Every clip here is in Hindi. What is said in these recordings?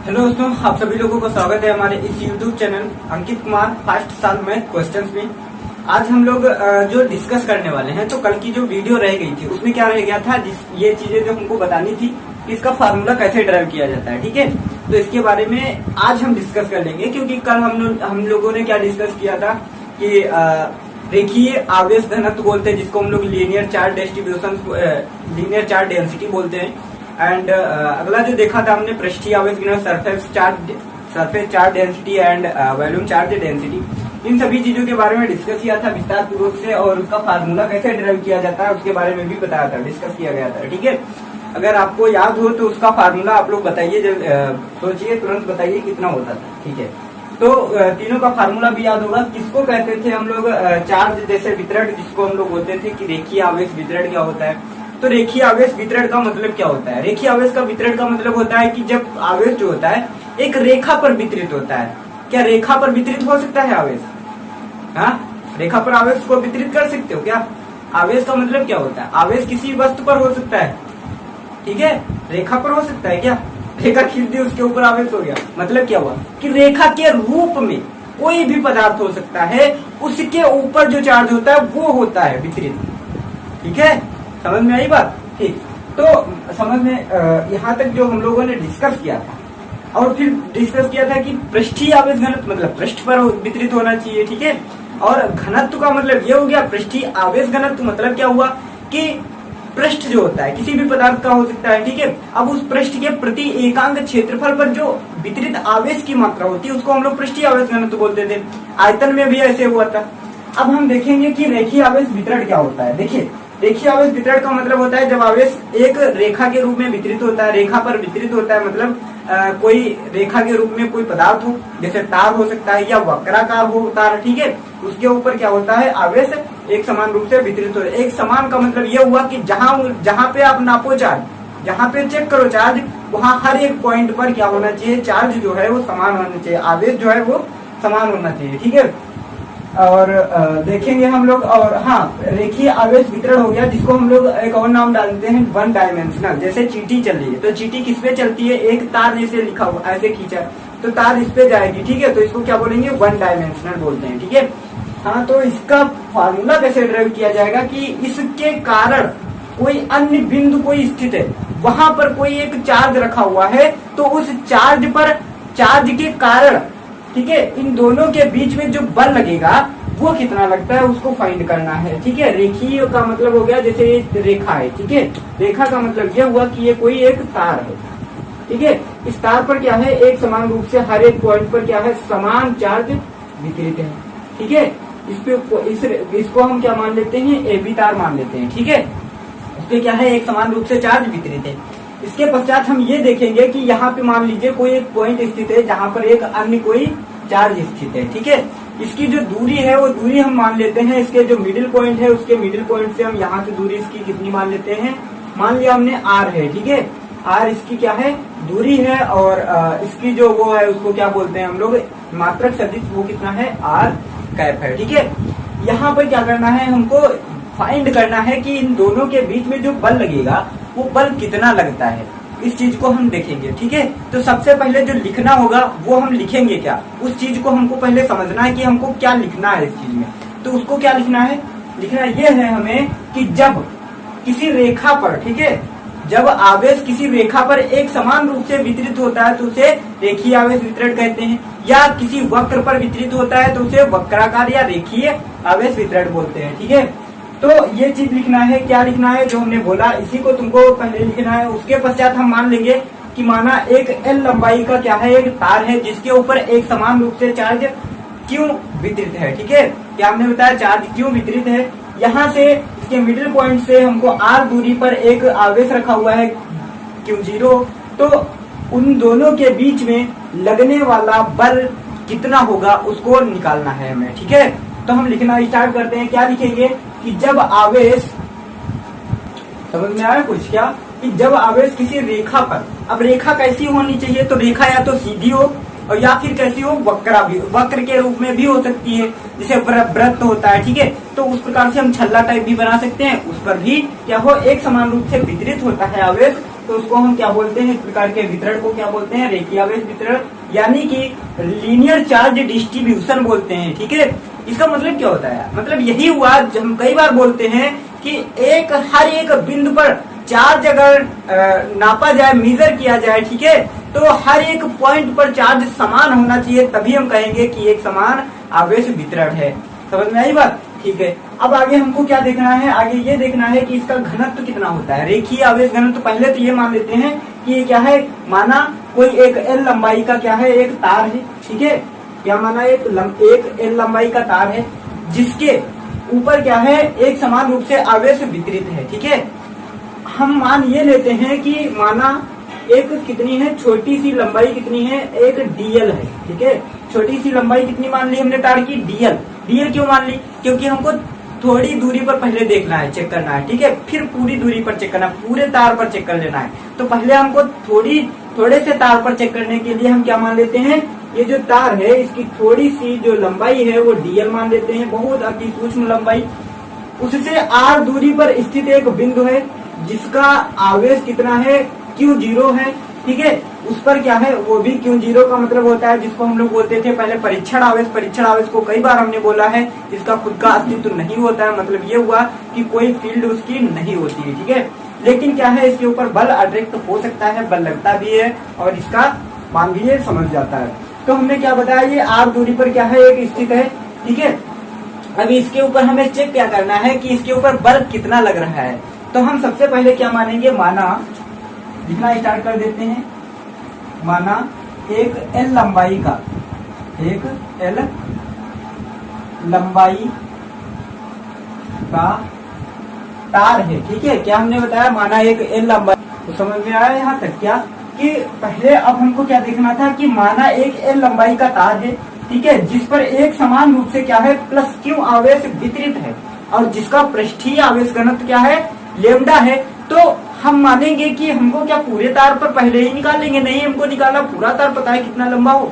हेलो दोस्तों, आप सभी लोगों को स्वागत है हमारे इस YouTube channel Ankit Kumar first साल में क्वेश्चंस में। आज हम लोग जो डिस्कस करने वाले हैं, तो कल की जो वीडियो रह गई थी उसमें क्या रह गया था, ये चीजें जो हमको बतानी थी कि इसका फार्मूला कैसे ड्राइव किया जाता है। ठीक है, तो इसके बारे में आज हम डिस्कस कर लेंगे, क्योंकि कल हम लोगों ने क्या डिस्कस किया था कि रेखीय आवेश घनत्व बोलते हैं, जिसको हम लोग linear charge distribution, linear charge density बोलते हैं। एंड अगला जो देखा था हमने पृष्ठीय आवेश घनत्व, surface charge density and volume charge density. इन सभी चीजों के बारे में डिस्कस किया था विस्तार पूर्वक से, और उसका फार्मूला कैसे ड्राइव किया जाता है उसके बारे में भी बताया था, डिस्कस किया गया था। ठीक है, अगर आपको याद हो तो उसका फार्मूला आप लोग बताइए, सोचिए, तुरंत बताइए कितना होता था। ठीक है, तो तीनों का फार्मूला भी याद होगा। किसको कहते थे हम लोग? चार्ज जैसे वितरण, जिसको हम लोग बोलते थे कि रेखीय आवेश वितरण क्या होता है। तो रेखीय आवेश वितरण का मतलब क्या होता है? रेखीय आवेश का वितरण का मतलब होता है कि जब आवेश जो होता है एक रेखा पर वितरित होता है। क्या रेखा पर वितरित हो सकता है आवेश? हाँ, रेखा पर आवेश को वितरित कर सकते हो क्या? आवेश का मतलब क्या होता है? आवेश किसी वस्तु पर हो सकता है, ठीक है, रेखा पर हो सकता है। क्या रेखा खींच दी, उसके ऊपर आवेश हो गया? मतलब क्या हुआ कि रेखा के रूप में कोई भी पदार्थ हो सकता है, उसके ऊपर जो चार्ज होता है वो होता है वितरित। ठीक है, समझ में आई बात? ठीक, तो समझ में यहाँ तक जो हम लोगों ने डिस्कस किया था, और फिर डिस्कस किया था कि पृष्ठीय आवेश घनत्व मतलब पृष्ठ पर वितरित होना चाहिए। ठीक है, और घनत्व का मतलब ये हो गया। पृष्ठीय आवेश घनत्व मतलब क्या हुआ कि पृष्ठ जो होता है किसी भी पदार्थ का हो सकता है। ठीक है, अब उस पृष्ठ के प्रति एकांक क्षेत्रफल पर जो वितरित आवेश की मात्रा होती है उसको हम लोग पृष्ठीय आवेश घनत्व बोलते थे। आयतन में भी ऐसे हुआ था। अब हम देखेंगे कि रेखीय आवेश वितरण क्या होता है। देखिए, रेखीय आवेश वितरण का मतलब होता है जब आवेश एक रेखा के रूप में वितरित होता है, रेखा पर वितरित होता है, मतलब कोई रेखा के रूप में कोई पदार्थ हो, जैसे तार हो सकता है या वक्राकार हो तार। ठीक है, उसके ऊपर क्या होता है, आवेश एक समान रूप से वितरित हो। एक समान का मतलब ये हुआ कि जहां पे आप नापो चार्ज, जहां पे चेक करो चार्ज, वहां हर एक पॉइंट पर क्या होना चाहिए, चार्ज जो है वो समान होना चाहिए, आवेश जो है वो समान होना चाहिए। ठीक है, और देखेंगे हम लोग। और हाँ, रेखीय आवेश वितरण हो गया, जिसको हम लोग एक और नाम डालते हैं वन डायमेंशनल। जैसे चींटी चल रही है, तो चींटी किस पे चलती है? एक तार जैसे लिखा हुआ, ऐसे खींचा तो तार इस पे जाएगी। ठीक है, तो इसको क्या बोलेंगे? वन डायमेंशनल बोलते हैं। ठीक है, हाँ, तो इसका फार्मूला कैसे ड्राइव किया जाएगा कि इसके कारण कोई अन्य बिंदु कोई स्थित है, वहां पर कोई एक चार्ज रखा हुआ है, तो उस चार्ज पर, चार्ज के कारण, ठीक है, इन दोनों के बीच में जो बल लगेगा वो कितना लगता है उसको फाइंड करना है। ठीक है, रेखीय का मतलब हो गया जैसे ये रेखा है। ठीक है, रेखा का मतलब ये हुआ कि ये कोई एक तार है। ठीक है, इस तार पर क्या है, एक समान रूप से हर एक पॉइंट पर क्या है, समान चार्ज वितरित है। ठीक है, इसको हम क्या मान लेते हैं, ए बी तार मान लेते हैं। ठीक है, इसपे क्या है, एक समान रूप से चार्ज वितरित है। इसके पश्चात हम ये देखेंगे कि यहाँ पे मान लीजिए कोई एक पॉइंट स्थित है जहाँ पर एक अन्य कोई चार्ज स्थित है। ठीक है, इसकी जो दूरी है वो दूरी हम मान लेते हैं, इसके जो मिडिल पॉइंट है उसके मिडिल पॉइंट से हम यहाँ से दूरी इसकी कितनी मान लेते हैं, मान लिया हमने आर है। ठीक है, आर इसकी क्या है, दूरी है, और इसकी जो वो है उसको क्या बोलते हैं हम लोग, मात्रक सदिश, वो कितना है, आर कैप है। ठीक है, यहाँ पर क्या करना है, हमको फाइंड करना है कि इन दोनों के बीच में जो बल लगेगा वो बल कितना लगता है, इस चीज को हम देखेंगे। ठीक है, तो सबसे पहले जो लिखना होगा वो हम लिखेंगे क्या, उस चीज को हमको पहले समझना है कि हमको क्या लिखना है इस चीज में। तो उसको क्या लिखना है, लिखना ये है हमें कि जब किसी रेखा पर, ठीक है, जब आवेश किसी रेखा पर एक समान रूप से वितरित होता है तो उसे रेखीय आवेश वितरण कहते हैं, या किसी वक्र पर वितरित होता है तो उसे वक्राकार या रेखीय आवेश वितरण बोलते हैं। ठीक है, तो ये चीज लिखना है। क्या लिखना है, जो हमने बोला इसी को तुमको पहले लिखना है। उसके पश्चात हम मान लेंगे कि माना एक एल लंबाई का क्या है, एक तार है जिसके ऊपर एक समान रूप से चार्ज क्यों वितरित है। ठीक है, क्या हमने बताया, चार्ज क्यों वितरित है। यहाँ से इसके मिडिल पॉइंट से हमको आर दूरी पर एक आवेश रखा हुआ है Q0, तो उन दोनों के बीच में लगने वाला बल कितना होगा उसको निकालना है हमें। ठीक है, तो हम लिखना स्टार्ट करते हैं। क्या लिखेंगे कि जब आवेश, समझ में आया कुछ, क्या कि जब आवेश किसी रेखा पर, अब रेखा कैसी होनी चाहिए, तो रेखा या तो सीधी हो और या फिर कैसी हो, वक्र के रूप में भी हो सकती है, जैसे वृत्त होता है। ठीक है, तो उस प्रकार से हम छल्ला टाइप भी बना सकते हैं, उस पर भी क्या हो, एक समान रूप से वितरित होता है आवेश, तो उसको हम क्या बोलते हैं, इस प्रकार के वितरण को क्या बोलते हैं, रेखीय आवेश वितरण, यानी कि लीनियर चार्ज डिस्ट्रीब्यूशन बोलते हैं। ठीक है, इसका मतलब क्या होता है, मतलब यही हुआ हम कई बार बोलते हैं कि हर एक बिंदु पर चार्ज अगर नापा जाए, मेजर किया जाए, ठीक है, तो हर एक पॉइंट पर चार्ज समान होना चाहिए, तभी हम कहेंगे कि एक समान आवेश वितरण है। समझ में आई बात? ठीक है, अब आगे हमको क्या देखना है, आगे ये देखना है कि इसका घनत्व कितना होता है, रेखीय आवेश घनत्व। पहले तो ये मान लेते हैं कि ये क्या है, माना कोई एक एल लंबाई का क्या है, एक तार है। ठीक है, क्या माना, एक एल लंबाई का तार है जिसके ऊपर क्या है, एक समान रूप से आवेश वितरित है। ठीक है, हम मान ये लेते हैं कि माना एक कितनी है, छोटी सी लंबाई कितनी है, एक डीएल है। ठीक है, छोटी सी लंबाई कितनी मान ली हमने तार की, डीएल। डीएल क्यों मान ली, क्योंकि हमको थोड़ी दूरी पर पहले देखना है, चेक करना है। ठीक है, फिर पूरी दूरी पर चेक करना है, पूरे तार पर चेक कर लेना है। तो पहले हमको थोड़े से तार पर चेक करने के लिए हम क्या मान लेते हैं, ये जो तार है इसकी थोड़ी सी जो लंबाई है वो डीएल मान लेते हैं, बहुत अति सूक्ष्म लंबाई। उससे आर दूरी पर स्थित एक बिंदु है जिसका आवेश कितना है, Q0 है। ठीक है, उस पर क्या है, वो भी Q0 का मतलब होता है जिसको हम लोग बोलते थे पहले परीक्षण आवेश। परीक्षण आवेश को कई बार हमने बोला है, इसका खुद का अस्तित्व नहीं होता है, मतलब ये हुआ कि कोई फील्ड उसकी नहीं होती है। ठीक है, लेकिन क्या है, इसके ऊपर बल अट्रैक्ट हो सकता है, बल लगता भी है और इसका मान भी ये समझ जाता है। तो हमने क्या बताया, ये आर दूरी पर क्या है, एक स्थित है। ठीक है, अभी इसके ऊपर हमें चेक क्या करना है कि इसके ऊपर बल कितना लग रहा है। तो हम सबसे पहले क्या मानेंगे, माना लिखना स्टार्ट कर देते हैं, माना एक एल लंबाई का, एक एल लंबाई का तार है। ठीक है, क्या हमने बताया, माना एक एल लंबाई, तो समझ में आया यहाँ तक क्या, कि पहले अब हमको क्या देखना था कि माना एक एल लंबाई का तार है। ठीक है, जिस पर एक समान रूप से क्या है, प्लस क्यू आवेश वितरित है और जिसका पृष्ठीय आवेश घनत्व क्या है, लेमडा है। तो हम मानेंगे कि हमको क्या पूरे तार पर पहले ही निकालेंगे, नहीं हमको निकालना पूरा तार पता है कितना लंबा हो,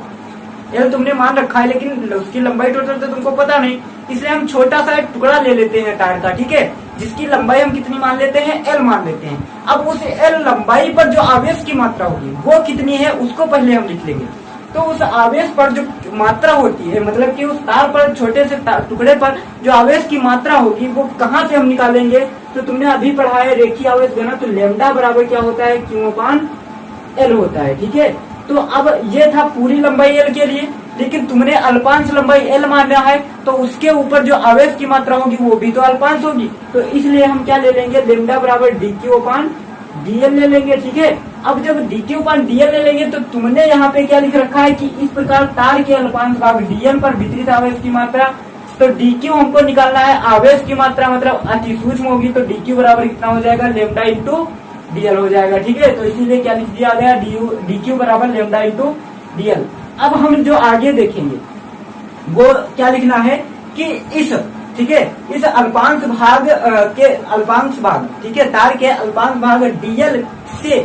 यार तुमने मान रखा है लेकिन उसकी लंबाई टोटल तो तुमको पता नहीं, इसलिए हम छोटा सा एक टुकड़ा ले लेते हैं तार का। ठीक है, जिसकी लंबाई हम कितनी मान लेते हैं, एल मान लेते हैं। अब उस एल लंबाई पर जो आवेश की मात्रा होगी वो कितनी है, उसको पहले हम लिख लेंगे। तो उस आवेश पर जो मात्रा होती है, मतलब कि उस तार पर छोटे से टुकड़े पर जो आवेश की मात्रा होगी वो कहाँ से हम निकालेंगे, तो तुमने अभी पढ़ा है रेखीय आवेश घनत्व, तो लेमडा बराबर क्या होता है, Q/L होता है। ठीक है, तो अब ये था पूरी लंबाई एल के लिए, लेकिन तुमने अल्पांश लंबाई एल माना है तो उसके ऊपर जो आवेश की मात्रा होगी वो भी तो अल्पांश होगी, तो इसलिए हम क्या ले लेंगे, लेमडा बराबर dQ/dl ले लेंगे। ठीक है, अब जब dQ/dl ले लेंगे तो तुमने यहाँ पे क्या लिख रखा है कि इस प्रकार तार के अल्पांश भाग dl पर वितरित आवेश की मात्रा, तो dQ हमको निकालना है, आवेश की मात्रा मतलब अति सूक्ष्म होगी, तो dQ बराबर कितना हो जाएगा, लेमडा इंटू dl हो जाएगा। ठीक है, तो इसीलिए क्या लिख दिया गया, dQ बराबर लेमडा इंटू dl। अब हम जो आगे देखेंगे वो क्या लिखना है कि इस, ठीक है, इस अल्पांश भाग के अल्पांश भाग, ठीक है, तार के अल्पांश भाग dl से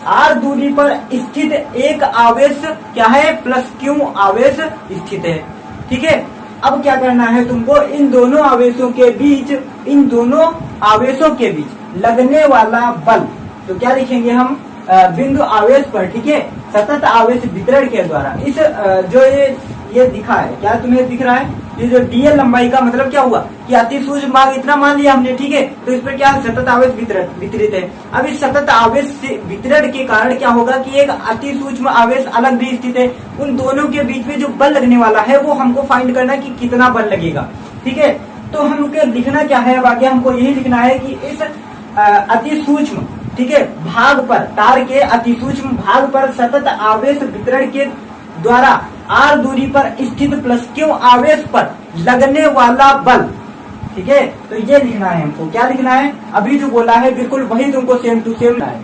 r दूरी पर स्थित एक आवेश क्या है, प्लस q आवेश स्थित है। ठीक है, अब क्या करना है तुमको, इन दोनों आवेशों के बीच लगने वाला बल, तो क्या लिखेंगे हम, बिंदु आवेश पर, ठीक है, सतत आवेश वितरण के द्वारा इस जो ये दिखा है, क्या तुम्हें दिख रहा है, ये जो डीएल लंबाई का मतलब क्या हुआ कि अति सूक्ष्म भाग इतना मान लिया हमने। ठीक है, तो इस पर क्या सतत आवेश वितरित है। अब इस सतत आवेश वितरण के कारण क्या होगा कि एक अति सूक्ष्म आवेश अलग भी स्थित है, उन दोनों के बीच में जो बल लगने वाला है वो हमको फाइंड करना है कि कितना बल लगेगा। ठीक है, तो हमको लिखना क्या है, अब आगे हमको यही लिखना है कि इस अति सूक्ष्म, ठीक है, भाग पर, तार के अति सूक्ष्म भाग पर सतत आवेश वितरण के द्वारा r दूरी पर स्थित प्लस q आवेश पर लगने वाला बल। ठीक है, तो ये लिखना है हमको, क्या लिखना है, अभी जो बोला है बिल्कुल वही तुमको सेम टू सेम है।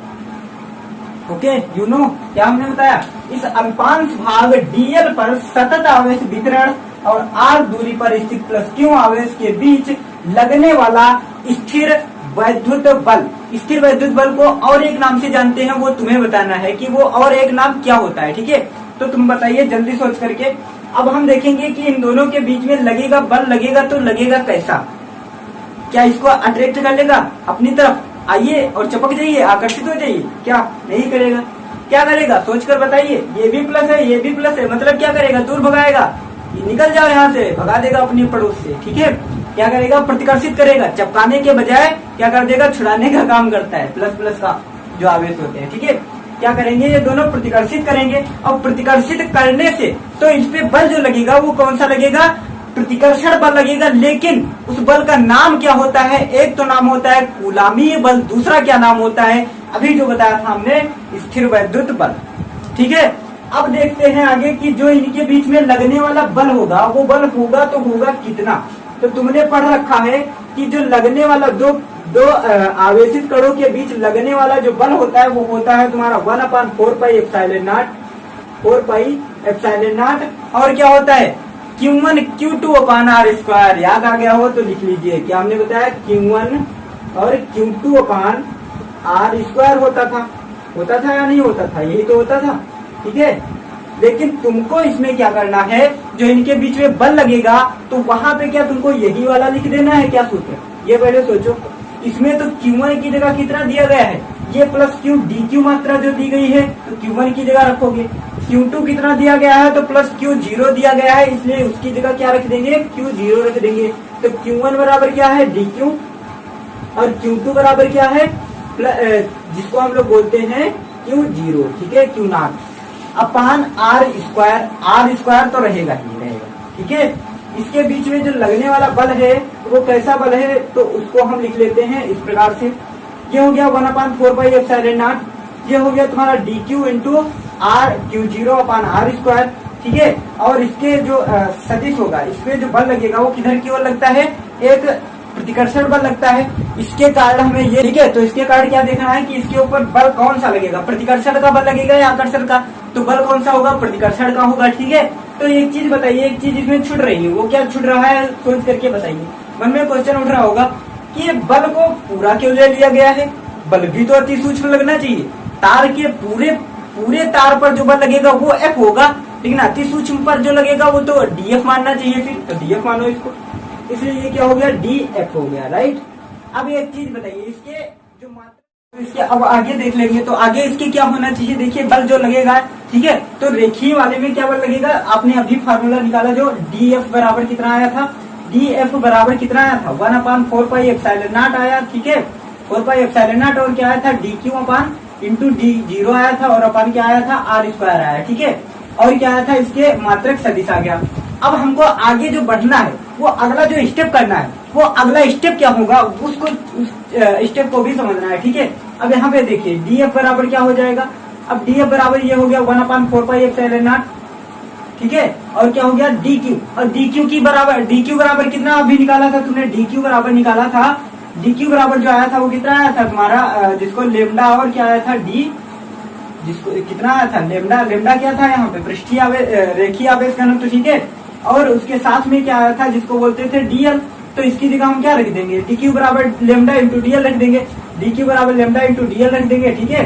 ओके, यू नो क्या हमने बताया, इस अल्पांश भाग dl पर सतत आवेश वितरण और r दूरी पर स्थित प्लस q आवेश के बीच लगने वाला स्थिर वैद्युत बल। स्थिर वैद्युत बल को और एक नाम से जानते हैं, वो तुम्हें बताना है कि वो और एक नाम क्या होता है। ठीक है, तो तुम बताइए जल्दी सोच करके। अब हम देखेंगे कि इन दोनों के बीच में लगेगा बल, लगेगा तो लगेगा कैसा, क्या इसको अट्रैक्ट कर लेगा अपनी तरफ, आइए और चपक जाइए, आकर्षित हो जाइए, क्या नहीं करेगा? क्या करेगा सोचकर बताइए। ये भी प्लस है, ये भी प्लस है, मतलब क्या करेगा? दूर भगाएगा, ये निकल जाओ यहाँ से, भगा देगा अपने पड़ोस से, ठीक है। क्या करेगा? प्रतिकर्षित करेगा, चपकाने के बजाय क्या कर देगा? छुड़ाने का काम करता है। प्लस प्लस का जो आवेश होते हैं, ठीक है, क्या करेंगे? ये दोनों प्रतिकर्षित करेंगे, और प्रतिकर्षित करने से तो इस पे बल जो लगेगा वो कौन सा लगेगा? प्रतिकर्षण बल लगेगा। लेकिन उस बल का नाम क्या होता है? एक तो नाम होता है कूलामीय बल, दूसरा क्या नाम होता है? अभी जो बताया था हमने, स्थिर वैद्युत बल, ठीक है। अब देखते हैं आगे कि जो इनके बीच में लगने वाला बल होगा, वो बल होगा तो होगा कितना? तो तुमने पढ़ रखा है कि जो लगने वाला दो आवेशित कणों के बीच लगने वाला जो बल होता है वो होता है तुम्हारा 1/4πε0, 4πε0। और क्या होता है? Q1 Q2/r²। याद आ गया हो तो लिख लीजिए। क्या हमने बताया? Q1 और Q2/r² होता था या नहीं होता था? यही तो होता था, ठीक है। लेकिन तुमको इसमें क्या करना है? जो इनके बीच में बल लगेगा तो वहां पे क्या तुमको यही वाला लिख देना है? क्या सूत्र? ये पहले सोचो। इसमें तो Q1 की जगह कितना दिया गया है? ये प्लस Q dQ मात्रा जो दी गई है, तो Q1 की जगह रखोगे। Q2 कितना दिया गया है? तो प्लस Q0 दिया गया है, इसलिए उसकी जगह क्या रख देंगे? Q0 रख देंगे। तो Q1 बराबर क्या है? dQ, और Q2 बराबर क्या है? जिसको हम लोग बोलते हैं Q0, ठीक है, Q0 अपान r²। तो रहेगा ही रहेगा, ठीक है। इसके बीच में जो लगने वाला बल है वो कैसा बल है? तो उसको हम लिख लेते हैं इस प्रकार से। ये हो गया 1/4πε0, ये हो गया तुम्हारा dQ इंटू r Q0/r², ठीक है। और इसके जो सदिश होगा, इसमें जो बल लगेगा वो किधर की ओर लगता है? एक प्रतिकर्षण बल लगता है। इसके कारण हमें ये, ठीक है, तो इसके कारण क्या देखना है कि इसके ऊपर बल कौन सा लगेगा? प्रतिकर्षण का बल लगेगा या आकर्षण का? तो बल कौन सा होगा? प्रतिकर्षण का होगा, ठीक है। तो एक चीज बताइए, एक चीज इसमें छुट रही है, वो क्या छुट रहा है? सोच करके बताइए। मन में क्वेश्चन उठ रहा होगा कि बल को पूरा क्यों ले लिया गया है? बल भी तो अति सूक्ष्म लगना चाहिए। तार के पूरे तार पर जो बल लगेगा वो F होगा, लेकिन अति सूक्ष्म पर जो लगेगा वो तो DF मानना चाहिए। फिर तो DF मानो इसको, इसलिए ये क्या हो गया? DF हो गया, राइट। अब एक चीज बताइए, इसके जो मात्रा, इसके अब आगे देख लेंगे। तो आगे इसके क्या होना चाहिए? देखिए बल जो लगेगा, ठीक है, तो रेखीय वाले में क्या बल लगेगा? आपने अभी फार्मूला निकाला जो DF बराबर कितना आया था? DF बराबर कितना आया था? 1/4πε0 आया, ठीक है, 4πε0। और क्या आया था? dQ/d0 आया था, और अपान क्या आया था? r² आया, ठीक है। और क्या आया था? इसके मात्रक सदिश आ गया। अब हमको आगे जो बढ़ना है, वो अगला जो स्टेप करना है, वो अगला स्टेप क्या होगा उसको, उस स्टेप को भी समझना है, ठीक है। अब यहाँ पे देखिए DF बराबर क्या हो जाएगा? अब DF बराबर ये हो गया 1/4πε0, ठीक है। और क्या हो गया? DQ, और DQ बराबर कितना अभी निकाला था तुमने? DQ बराबर निकाला था, DQ बराबर जो आया था वो कितना आया था तुम्हारा? जिसको लेमडा और क्या आया था? D, जिसको कितना आया था? लेमडा क्या था यहाँ पे? पृष्ठीय आवेश, रेखीय आवेश घनत्व, ठीक है। और उसके साथ में क्या आया था? जिसको बोलते थे DL। तो इसकी जगह हम क्या रख देंगे? DQ बराबर लेमडा इंटू DL रख देंगे। DQ बराबर लेमडा इंटू DL रख देंगे, ठीक है।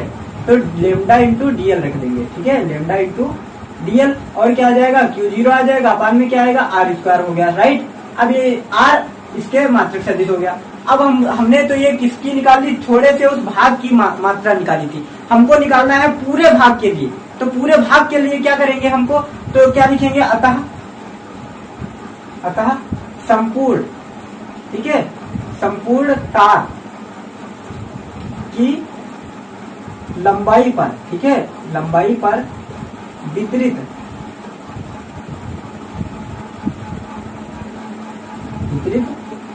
तो लेमडा इंटू DL रख देंगे, ठीक है, लेमडा इंटू DL। और क्या आ जाएगा? Q0 आ जाएगा, अपान में क्या आएगा? r² हो गया, राइट। अब ये r इसके मात्रक सदिश हो गया। अब हमने तो ये किसकी निकाली? थोड़े से उस भाग की मात्रा निकाली थी। हमको निकालना है पूरे भाग के लिए। तो पूरे भाग के लिए क्या करेंगे हमको? तो क्या लिखेंगे? अतः संपूर्ण, ठीक है, संपूर्ण तार की लंबाई पर, ठीक है, लंबाई पर वितरित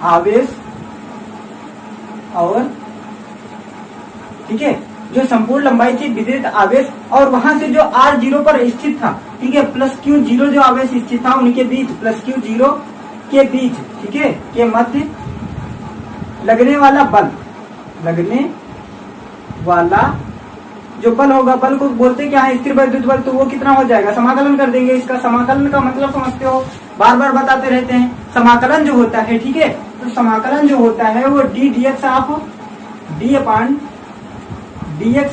आवेश और, ठीक है, जो संपूर्ण लंबाई थी वितरित आवेश, और वहां से जो r0 पर स्थित था, ठीक है, प्लस Q0 जो आवेश स्थित था उनके बीच, प्लस Q0 के बीच, ठीक है, के मध्य लगने वाला जो बल होगा, बल को बोलते क्या है? स्थिर वैद्युत बल। तो वो कितना हो जाएगा? समाकलन कर देंगे। इसका समाकलन का मतलब समझते हो? बार बार बताते रहते हैं। समाकलन जो होता है, ठीक है, तो समाकलन जो होता है वो dx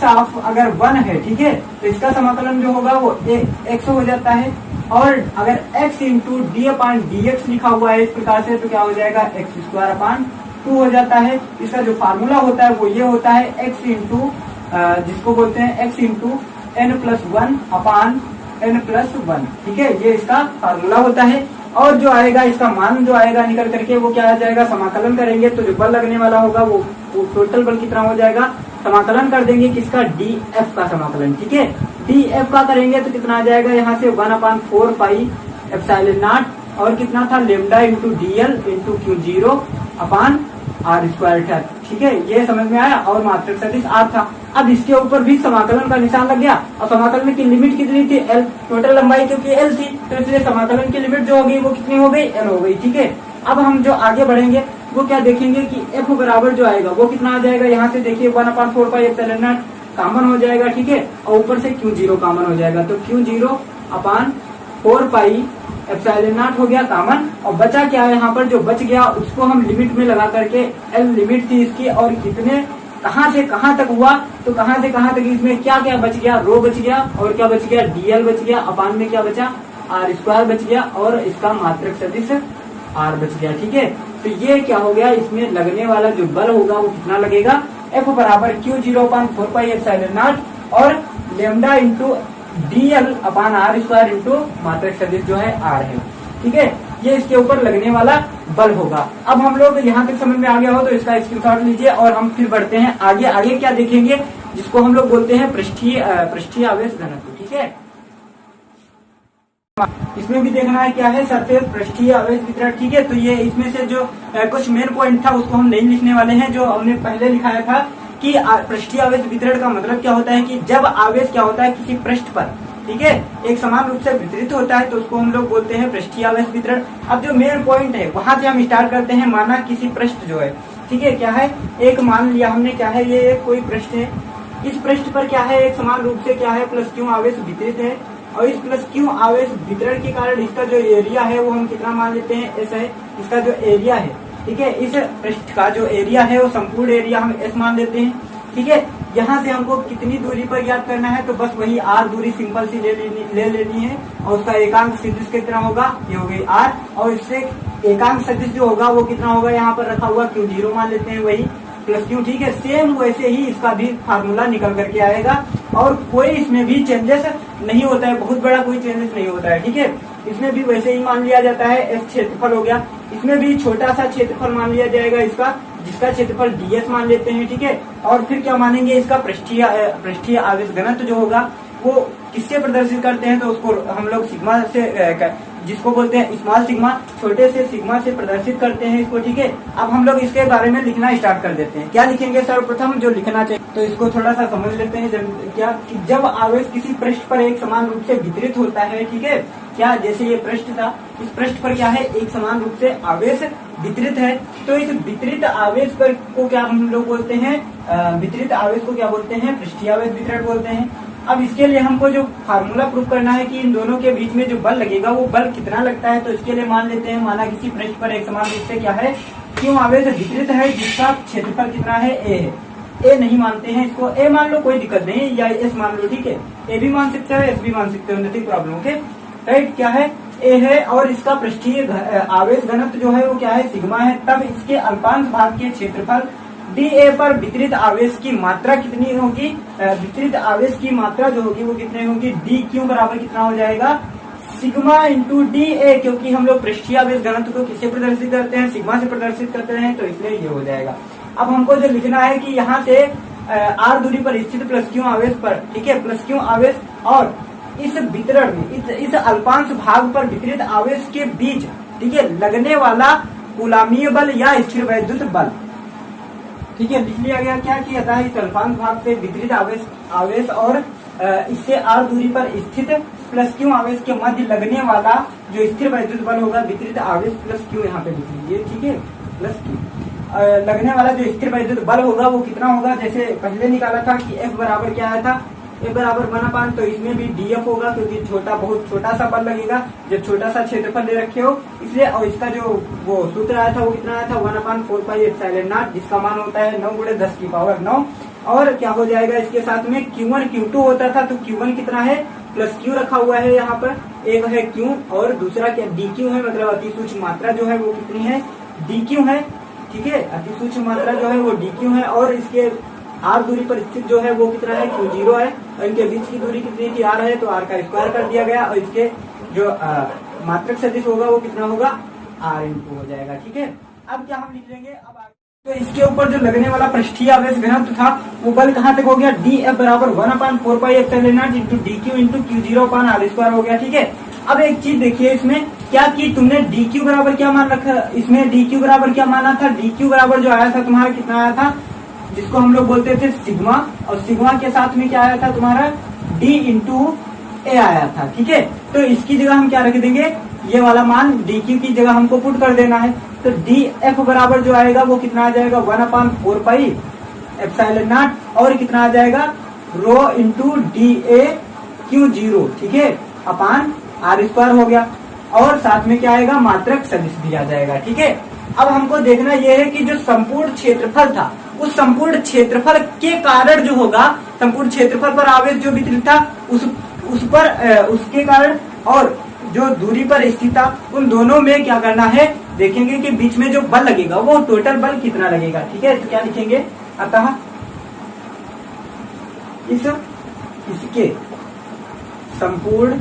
ऑफ अगर 1 है, ठीक है, तो इसका समाकलन जो होगा वो x हो जाता है। और अगर x इंटू d/dx लिखा हुआ है इस प्रकार से, तो क्या हो जाएगा? x² 2 हो जाता है। इसका जो फार्मूला होता है वो ये होता है x इंटू जिसको बोलते हैं x इंटू n+1 अपान n+1। ठीक है, ये इसका फार्मूला होता है। और जो आएगा इसका मान जो आएगा निकल करके वो क्या आ जाएगा, समाकलन करेंगे तो जो बल लगने वाला होगा वो टोटल बल कितना हो जाएगा, समाकलन कर देंगे किसका, dF का समाकलन। ठीक है, dF का करेंगे तो कितना आ जाएगा, यहाँ से 1/4 पाई एप्सिलॉन नॉट और कितना था lambda into dl into Q0 अपान r² था। ठीक है, ये समझ में आया। और मात्रक सदिश r था। अब इसके ऊपर भी समाकलन का निशान लग गया और समाकलन की लिमिट कितनी थी, l, टोटल लंबाई क्योंकि l थी तो इसलिए समाकलन की लिमिट जो होगी वो कितनी हो गई, l हो गई। ठीक है, अब हम जो आगे बढ़ेंगे वो क्या देखेंगे कि f बराबर जो आएगा वो कितना आ जाएगा, यहाँ से देखिए 1/4 पाई एप्सिलॉन नॉट कॉमन हो जाएगा। ठीक है, और ऊपर से Q0 कॉमन हो जाएगा तो Q0 upon 4 pi epsilon not हो गया कॉमन। और बचा क्या है, यहाँ पर जो बच गया उसको हम लिमिट में लगा करके, l लिमिट थी इसकी और कितने कहाँ से कहाँ तक हुआ, तो कहाँ से कहाँ तक इसमें क्या क्या बच गया, रो बच गया और क्या बच गया, dl बच गया अपान में क्या बचा, r² बच गया और इसका मात्रक सदिश r बच गया। ठीक है, तो ये क्या हो गया, इसमें लगने वाला जो बल होगा वो कितना लगेगा, F बराबर Q0 upon 4 pi epsilon not और लेमडा इंटू dl अपान r² इंटू मात्रक सदिश जो है r है। ठीक है, ये इसके ऊपर लगने वाला बल होगा। अब हम लोग यहाँ तक समझ में आ गया हो तो इसका स्क्रीनशॉट लीजिए और हम फिर बढ़ते हैं आगे। आगे क्या देखेंगे, जिसको हम लोग बोलते हैं पृष्ठीय आवेश घनत्व। ठीक है, इसमें भी देखना है क्या है, सरफेस पृष्ठीय आवेश वितरण। ठीक है, तो ये इसमें से जो कुछ मेन पॉइंट था उसको हम नहीं लिखने वाले हैं, जो हमने पहले लिखाया था कि पृष्ठीय आवेश वितरण का मतलब क्या होता है कि जब आवेश क्या होता है किसी पृष्ठ पर, ठीक है, एक समान रूप से वितरित होता है तो उसको हम लोग बोलते हैं पृष्ठीय आवेश वितरण। अब जो मेन पॉइंट है वहां से हम स्टार्ट करते हैं। माना किसी पृष्ठ जो है, ठीक है, क्या है, एक मान लिया हमने क्या है, ये कोई पृष्ठ है, इस पृष्ठ पर क्या है, एक समान रूप से क्या है +Q आवेश वितरित है और इस +Q आवेश वितरण के कारण इसका जो एरिया है वो हम कितना मान लेते हैं, S है। इसका जो एरिया है, ठीक है, इस पृष्ठ का जो एरिया है वो संपूर्ण एरिया हम S मान लेते हैं। ठीक है, यहाँ से हमको कितनी दूरी पर याद करना है, तो बस वही r दूरी सिंपल सी ले लेनी है और उसका एकांक सदिश कितना होगा, ये हो गई r और इससे एकांक सदिश जो होगा वो कितना होगा, यहाँ पर रखा हुआ Q0 मान लेते हैं वही +Q। ठीक है, सेम वैसे ही इसका भी फार्मूला निकल करके आएगा और कोई इसमें भी चेंजेस नहीं होता है, बहुत बड़ा कोई चेंजेस नहीं होता है। ठीक है, इसमें भी वैसे ही मान लिया जाता है, S क्षेत्रफल हो गया, इसमें भी छोटा सा क्षेत्रफल मान लिया जाएगा इसका, जिसका क्षेत्रफल ds मान लेते हैं। ठीक है, और फिर क्या मानेंगे, इसका पृष्ठीय आवेश घनत्व जो होगा वो किससे प्रदर्शित करते हैं, तो उसको हम लोग सिग्मा से, जिसको बोलते हैं स्मॉल सिग्मा, छोटे से सिग्मा से प्रदर्शित करते हैं इसको। ठीक है, अब हम लोग इसके बारे में लिखना स्टार्ट कर देते हैं। क्या लिखेंगे, सर्वप्रथम जो लिखना चाहिए तो इसको थोड़ा सा समझ लेते हैं। क्या कि जब आवेश किसी पृष्ठ पर एक समान रूप से वितरित होता है, ठीक है, क्या जैसे ये पृष्ठ था, इस पृष्ठ पर क्या है, एक समान रूप से आवेश वितरित है, तो इस वितरित आवेश पर को क्या हम लोग बोलते हैं, वितरित आवेश को क्या बोलते हैं, पृष्ठीय आवेश वितरण बोलते हैं। अब इसके लिए हमको जो फार्मूला प्रूव करना है कि इन दोनों के बीच में जो बल लगेगा वो बल कितना लगता है, तो इसके लिए मान लेते हैं, माना किसी पृष्ठ पर एक समान रूप से क्या है, क्यों आवेश वितरित है, जिसका क्षेत्रफल कितना है, a है। a नहीं मानते हैं इसको, a मान लो कोई दिक्कत नहीं, या s मान लो। ठीक है, a भी मान सकते हो, s भी मान सकते हो, नथिंग प्रॉब्लम। ओके, राइट, क्या है, a है और इसका पृष्ठीय आवेश घनत्व जो है वो क्या है, सिग्मा है। तब इसके अल्पांश भाग के क्षेत्रफल dA पर वितरित आवेश की मात्रा कितनी होगी, वितरित आवेश की मात्रा जो होगी वो कितनी होगी, dQ बराबर कितना हो जाएगा, सिग्मा इंटू dA, क्योंकि हम लोग पृष्ठीय आवेश घनत्व को किससे प्रदर्शित करते हैं, सिग्मा से प्रदर्शित करते हैं, तो इसलिए ये हो जाएगा। अब हमको जो लिखना है कि यहाँ से r दूरी पर स्थित +Q आवेश पर, ठीक है, +Q आवेश और इस वितरण में इस अल्पांश भाग पर वितरित आवेश के बीच, ठीक है, लगने वाला कूलामीय बल या स्थिर वैद्युत बल। ठीक है, लिख लिया गया। क्या किया था, इस अल्पांश भाग से वितरित आवेश और इससे r दूरी पर स्थित +Q आवेश के मध्य लगने वाला जो स्थिर वैद्युत बल होगा, वितरित आवेश +Q यहाँ पे लिख लीजिए। ठीक है, +Q लगने वाला जो स्थिर वैद्युत बल होगा वो कितना होगा, जैसे पहले निकाला था कि F बराबर क्या आया था, F बराबर 1/, तो इसमें भी dF होगा क्योंकि बहुत छोटा सा बल लगेगा जब छोटा सा क्षेत्रफल ले रखे हो, इसलिए। और इसका जो वो सूत्र आया था वो कितना आया था, 1/4 पाई एप्सिलॉन नॉट, जिसका मान होता है 9 × 10⁹ और क्या हो जाएगा, इसके साथ में Q1 Q2 होता था, तो Q1 कितना है, +Q रखा हुआ है यहाँ पर, एक है Q और दूसरा क्या dQ है, मतलब अति सूक्ष्म मात्रा जो है वो कितनी है, dQ है। ठीक है, अति सूक्ष्म मात्रा जो है वो dq है, और इसके r दूरी पर स्थित जो है वो कितना है, q0 है, और इनके बीच की दूरी कितनी थी, r है, तो r का स्क्वायर कर दिया गया, और इसके जो मात्रक सदिश होगा वो कितना होगा, r इंटू हो जाएगा। ठीक है, अब क्या हम लिख लेंगे, अब तो इसके ऊपर जो लगने वाला पृष्ठीय आवेश घनत्व था वो बल कहाँ तक हो गया, dF बराबर 1/4πε0 इंटू dq इंटू q0/r² हो गया। ठीक है, अब एक चीज देखिए इसमें क्या कि तुमने dq बराबर क्या मान रखा, इसमें dq बराबर क्या माना था, dq बराबर जो आया था तुम्हारा कितना आया था, जिसको हम लोग बोलते थे सिग्मा, और सिग्मा के साथ में क्या आया था तुम्हारा d इंटू ए आया था। ठीक है, तो इसकी जगह हम क्या रख देंगे, ये वाला मान dq की जगह हमको पुट कर देना है, तो dF बराबर जो आएगा वो कितना आ जाएगा 1/4πε0, और कितना आ जाएगा रो इंटू DA Q0, ठीक है, अपान r² हो गया, और साथ में क्या आएगा, मात्रक सदिश भी आ जाएगा। ठीक है, अब हमको देखना यह है कि जो संपूर्ण क्षेत्रफल था, उस संपूर्ण क्षेत्रफल के कारण जो होगा, संपूर्ण क्षेत्रफल पर आवेश जो वितरित था उस पर उसके कारण और जो दूरी पर स्थित था, उन दोनों में क्या करना है, देखेंगे कि बीच में जो बल लगेगा वो टोटल बल कितना लगेगा। ठीक है, तो क्या लिखेंगे, अतः इसके संपूर्ण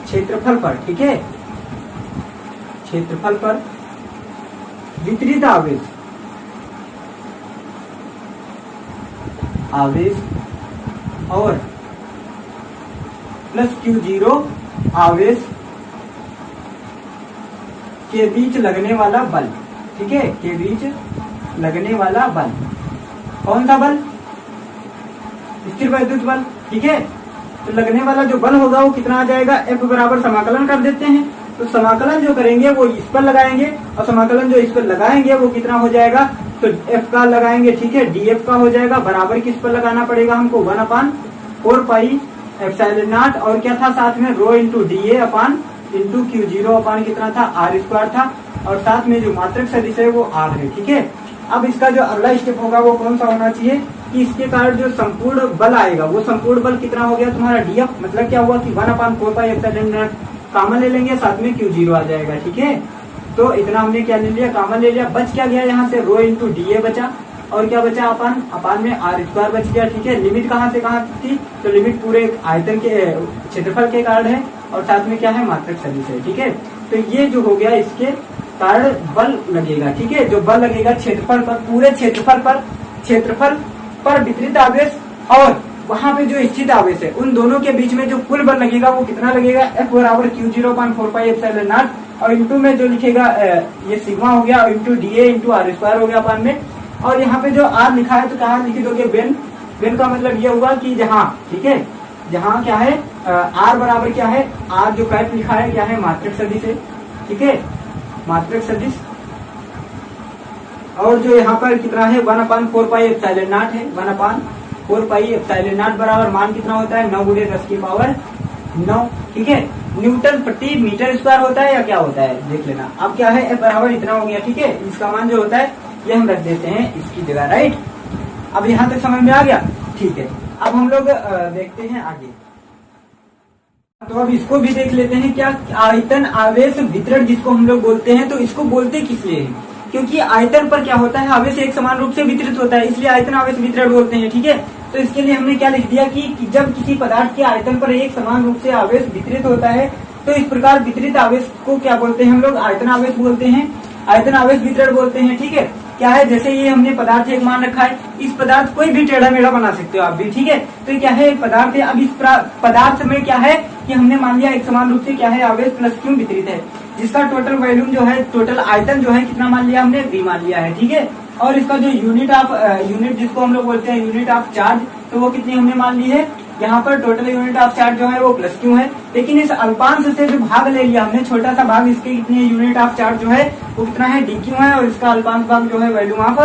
क्षेत्रफल पर, ठीक है, क्षेत्रफल पर वितरित आवेश और प्लस Q0 आवेश के बीच लगने वाला बल, ठीक है, के बीच लगने वाला बल, कौन सा बल, स्थिर वैद्युत बल। ठीक है, तो लगने वाला जो बल होगा वो कितना आ जाएगा, F बराबर समाकलन कर देते हैं, तो समाकलन जो करेंगे वो इस पर लगाएंगे, और समाकलन जो इस पर लगाएंगे वो कितना हो जाएगा, तो F का लगाएंगे, ठीक है, DF का हो जाएगा, बराबर किस पर लगाना पड़ेगा हमको, 1/4πε0, और क्या था साथ में रो इंटू DA अपान इंटू Q0 अपान कितना था, r² था, और साथ में जो मात्रक सदिश है वो r है। ठीक है, अब इसका जो अगला स्टेप होगा वो कौन सा होना चाहिए कि इसके कारण जो संपूर्ण बल आएगा वो संपूर्ण बल कितना हो गया तुम्हारा DF, मतलब क्या हुआ कि 1/4πε0 कॉमन ले लेंगे, साथ में Q0 आ जाएगा। ठीक है, तो इतना हमने क्या ले लिया, कॉमन ले लिया, बच क्या गया यहाँ से, रो इंटू DA बचा, और क्या बचा, अपान में r² बच गया। ठीक है, लिमिट कहाँ से कहाँ थी, तो लिमिट पूरे आयतन के क्षेत्रफल के कारण है, और साथ में क्या है, मात्रक सदिश है। ठीक है, तो ये जो हो गया इसके कारण बल लगेगा। ठीक है, जो बल लगेगा क्षेत्रफल पर, पूरे क्षेत्रफल पर वितरित आवेश और वहां पे जो स्थित आवेश है, उन दोनों के बीच में जो कुल बल लगेगा वो कितना लगेगा, F बराबर Q0/4πε0, और इंटू में जो लिखेगा ये सिग्मा हो गया, और इंटू DA इंटू r² हो गया अपान में, और यहाँ पे जो r लिखा है तो कहाँ लिख दोगे, बेन का मतलब ये हुआ कि जहाँ, ठीक है, जहाँ क्या है r बराबर क्या है, r जो कैप लिखा है क्या है, मात्रक सदिश है। ठीक है, मात्रक सदिश, और जो यहाँ पर कितना है 1/4πε0 है, 1/4πε0 बराबर मान कितना होता है, 9 × 10⁹ ठीक है, न्यूटन प्रति मीटर स्क्वायर होता है या क्या होता है देख लेना। अब क्या है, F बराबर इतना हो गया। ठीक है, इसका मान जो होता है ये हम रख देते हैं इसकी जगह, राइट। अब यहाँ तक समझ में आ गया। ठीक है, अब हम लोग देखते हैं आगे, तो अब इसको भी देख लेते हैं। क्या आयतन आवेश वितरण जिसको हम लोग बोलते हैं, तो इसको बोलते किस लिए है, क्योंकि आयतन पर क्या होता है, आवेश एक समान रूप से वितरित होता है, इसलिए आयतन आवेश वितरण बोलते हैं। ठीक है, तो इसके लिए हमने क्या लिख दिया कि जब किसी पदार्थ के आयतन पर एक समान रूप से आवेश वितरित होता है, तो इस प्रकार वितरित आवेश को क्या बोलते हैं हम लोग, आयतन आवेश बोलते हैं, आयतन आवेश वितरण बोलते हैं। ठीक है, क्या है, जैसे ये हमने पदार्थ एक मान रखा है, इस पदार्थ कोई भी टेढ़ा मेढ़ा बना सकते हो आप भी। ठीक है, तो क्या है, पदार्थ है, अब इस पदार्थ में क्या है कि हमने मान लिया एक समान रूप से क्या है, आवेश प्लस Q वितरित है, जिसका टोटल वॉल्यूम जो है, टोटल आयतन जो है कितना मान लिया हमने, V मान लिया है। ठीक है, और इसका जो यूनिट जिसको हम लोग बोलते हैं यूनिट ऑफ चार्ज, तो वो कितनी हमने मान ली है, यहाँ पर टोटल यूनिट ऑफ चार्ज जो है वो प्लस Q है, लेकिन इस अल्पांश से जो भाग ले लिया हमने, छोटा सा भाग, इसके कितनी यूनिट ऑफ चार्ज जो है वो कितना है, dQ है, और इसका अल्पांश भाग जो है वॉल्यूम ऑफ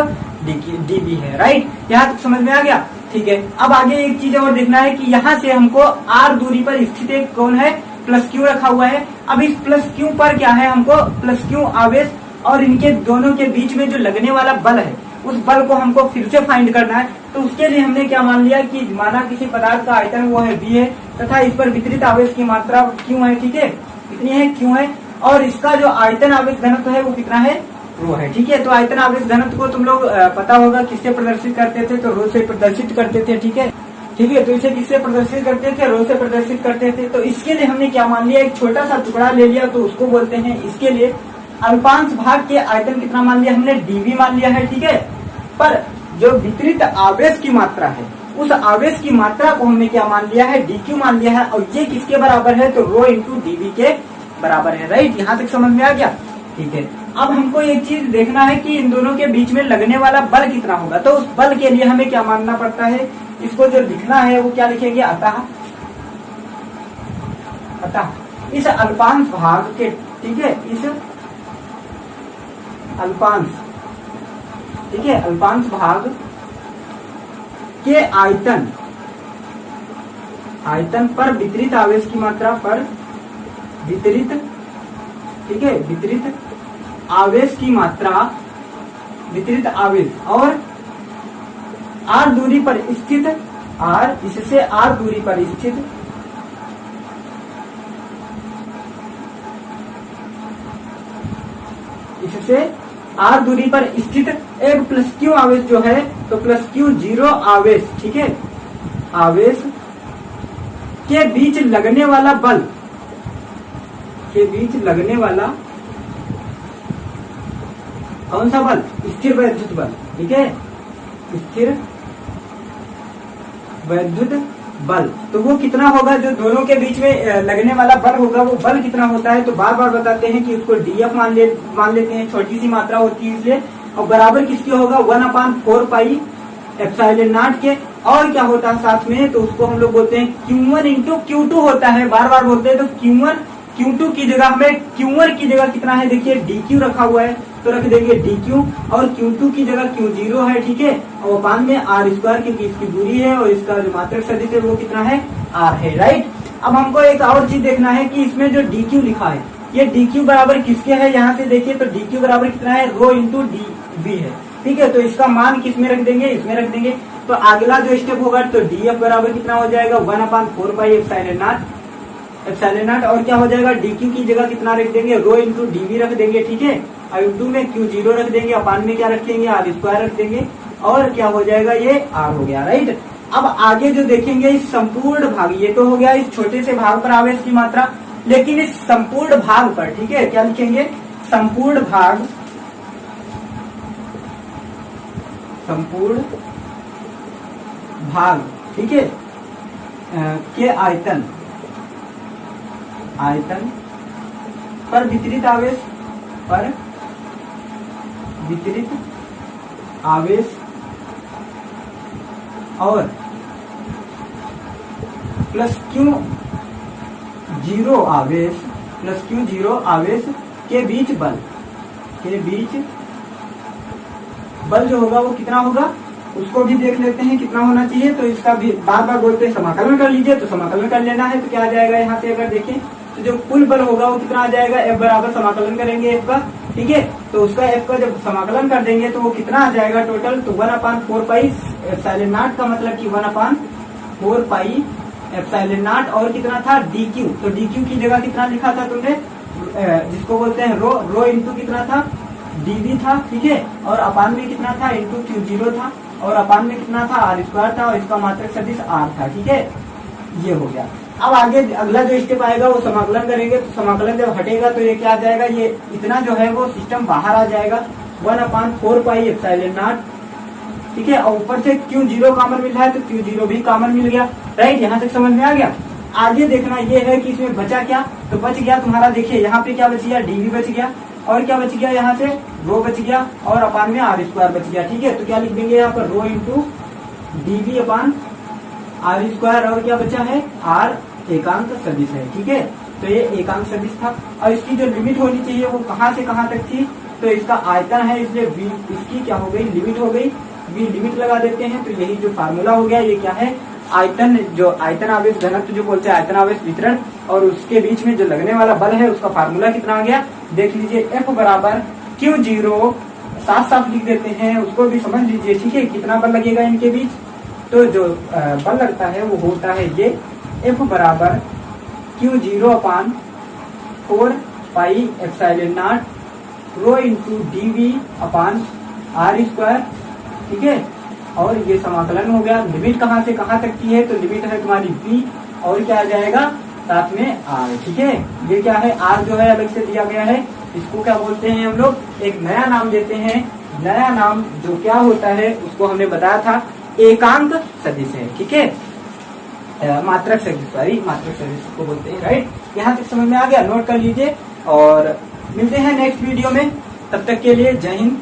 dV है, राइट। यहाँ तक समझ में आ गया। ठीक है, अब आगे एक चीज और देखना है कि यहाँ से हमको r दूरी पर स्थित एक कौन है, प्लस Q रखा हुआ है। अब इस प्लस Q पर क्या है, हमको प्लस Q आवेश और इनके दोनों के बीच में जो लगने वाला बल है, उस बल को हमको फिर से फाइंड करना है। तो उसके लिए हमने क्या मान लिया कि माना किसी पदार्थ का आयतन वो है V है, तथा इस पर वितरित आवेश की मात्रा Q है। ठीक है, कितनी है, Q है, और इसका जो आयतन आवेश घनत्व है वो कितना है, रो है। ठीक है, तो आयतन आवेश घनत्व को तुम लोग पता होगा किससे प्रदर्शित करते थे, तो रो से प्रदर्शित करते थे। ठीक है, ठीक है, तो इसे किससे प्रदर्शित करते थे, रो से प्रदर्शित करते थे। तो इसके लिए हमने क्या मान लिया, एक छोटा सा टुकड़ा ले लिया, तो उसको बोलते हैं, इसके लिए अल्पांश भाग के आयतन कितना मान लिया हमने, डीवी मान लिया है। ठीक है, पर जो वितरित आवेश की मात्रा है, उस आवेश की मात्रा को हमने क्या मान लिया है, डीक्यू मान लिया है, और ये किसके बराबर है, तो रो इंटू डीवी के बराबर है। राइट, यहाँ तक समझ में आ गया। ठीक है, अब हमको एक चीज देखना है कि इन दोनों के बीच में लगने वाला बल कितना होगा। तो उस बल के लिए हमें क्या मानना पड़ता है, इसको जो लिखना है वो क्या लिखेंगे, अतः इस अल्पांश भाग के, ठीक है, इस अल्पांश, ठीक है, अल्पांश भाग के आयतन पर वितरित आवेश की मात्रा पर वितरित, ठीक है, वितरित आवेश की मात्रा, वितरित आवेश और r दूरी पर स्थित, r इससे r दूरी पर स्थित इससे r दूरी पर स्थित एक प्लस क्यू आवेश जो है, तो प्लस क्यू जीरो आवेश, ठीक है, आवेश के बीच लगने वाला बल, के बीच लगने वाला कौन सा बल, स्थिर वैद्युत बल। ठीक है, स्थिर वैद्युत बल, तो वो कितना होगा, जो दोनों के बीच में लगने वाला बल होगा, वो बल कितना होता है, तो बार बार बताते हैं कि उसको डीएफ मान लेते हैं, छोटी सी मात्रा होती है इसलिए, और बराबर किसके होगा, 1/4 पाई एप्सिलॉन नॉट के, और क्या होता है साथ में, तो उसको हम लोग बोलते हैं Q1 इंटू Q2 होता है, बार बार बोलते हैं। तो Q1 Q2 की जगह हमें Q1 की जगह कितना है, देखिए DQ रखा हुआ है, तो रख देंगे DQ, और Q2 की जगह Q0 है। ठीक है, और अपान में R स्क्वायर, क्योंकि इसकी दूरी है और इसका जो मात्रक सदिश है वो कितना है, R है। राइट, अब हमको एक और चीज देखना है कि इसमें जो DQ लिखा है, ये DQ बराबर किसके है, यहाँ से देखिए, तो DQ बराबर कितना है, रो इंटू DV है। ठीक है, तो इसका मान किस में रख देंगे, इसमें रख देंगे। तो अगला जो स्टेप होगा, तो DF बराबर कितना हो जाएगा, 1/4 पाई एप्सिलॉन नॉट, और क्या हो जाएगा, DQ की जगह कितना रख देंगे, रो इंटू DV रख देंगे। ठीक है, और इंटू में Q0 रख देंगे, अपान में क्या रखेंगे, R स्क्वायर रख देंगे, और क्या हो जाएगा, ये R हो गया। राइट, अब आगे जो देखेंगे, इस संपूर्ण भाग, ये तो हो गया इस छोटे से भाग पर आवेश की मात्रा, लेकिन इस संपूर्ण भाग पर, ठीक है, क्या लिखेंगे, संपूर्ण भाग, संपूर्ण भाग, ठीक है, के आयतन पर वितरित आवेश, पर वितरित आवेश और प्लस Q0 आवेश, प्लस Q0 आवेश के बीच बल, के बीच बल जो होगा वो कितना होगा, उसको भी देख लेते हैं कितना होना चाहिए। तो इसका भी बार बार बोलते हैं समाकलन कर लीजिए, तो समाकलन कर लेना है, तो क्या आ जाएगा, यहाँ से अगर देखें तो जो कुल बल होगा वो कितना आ जाएगा, F बराबर समाकलन करेंगे F का। ठीक है, तो उसका F का जब समाकलन कर देंगे तो वो कितना आ जाएगा टोटल, तो 1/4 पाई एप्सिलॉन नॉट का मतलब कि 1/4 पाई एप्सिलॉन नॉट, और कितना था DQ, तो DQ की जगह कितना लिखा था तुमने, जिसको बोलते हैं रो इंटू कितना था, DV था। ठीक है, और अपान में कितना था, इंटू Q0 था, और अपान में कितना था, R स्क्वायर था, और इसका मात्रक सदिश R था। ठीक है, ये हो गया। अब आगे अगला जो स्टेप आएगा वो समाकलन करेंगे, तो समाकलन जब हटेगा तो ये क्या आ जाएगा, ये इतना जो है वो सिस्टम बाहर आ जाएगा, 1/4 पाई एप्सिलॉन नॉट। ठीक है, और ऊपर से Q0 कॉमन मिल रहा है, तो Q0 भी कॉमन मिल गया। राइट, यहाँ तक समझ में आ गया। आगे देखना ये है कि इसमें बचा क्या, तो बच गया तुम्हारा, देखिए यहाँ पे क्या बच गया, DV बच गया, और क्या बच गया, यहाँ से रो बच गया, और अपान में R स्क्वायर बच गया। ठीक है, तो क्या लिख देंगे यहाँ पर, रो इंटू DV अपान R स्क्वायर, और क्या बचा है, R एकांक सदिश है। ठीक है, तो ये एकांक सदिश था, और इसकी जो लिमिट होनी चाहिए वो कहाँ से कहाँ तक थी, तो इसका आयतन है, इसलिए V इसकी क्या हो गई, लिमिट हो गई, V लिमिट लगा देते हैं। तो यही जो फार्मूला हो गया, ये क्या है, आयतन, जो आयतन आवेश घनत्व जो बोलते हैं, आयतन आवेश वितरण, और उसके बीच में जो लगने वाला बल है उसका फार्मूला कितना आ गया, देख लीजिए, F बराबर Q0, साफ साफ लिख देते हैं, उसको भी समझ लीजिए। ठीक है, कितना बल लगेगा इनके बीच, तो जो बल लगता है वो होता है ये, F बराबर Q0/4 pi epsilon naught rho into d v upon r square, ठीक है। और ये समाकलन हो गया। लिमिट कहाँ से कहाँ तक की है, तो लिमिट है तुम्हारी v और क्या आ जाएगा साथ में r, ठीक है। ये क्या है, r जो है अलग से दिया गया है, इसको क्या बोलते हैं हम लोग, एक नया नाम देते हैं। नया नाम जो क्या होता है उसको हमने बताया था एकांक सदिश है, ठीक है। मात्रक सदिश, सॉरी मात्रक सदिश को बोलते हैं, राइट। यहाँ तक समझ में आ गया, नोट कर लीजिए और मिलते हैं नेक्स्ट वीडियो में। तब तक के लिए जय हिंद।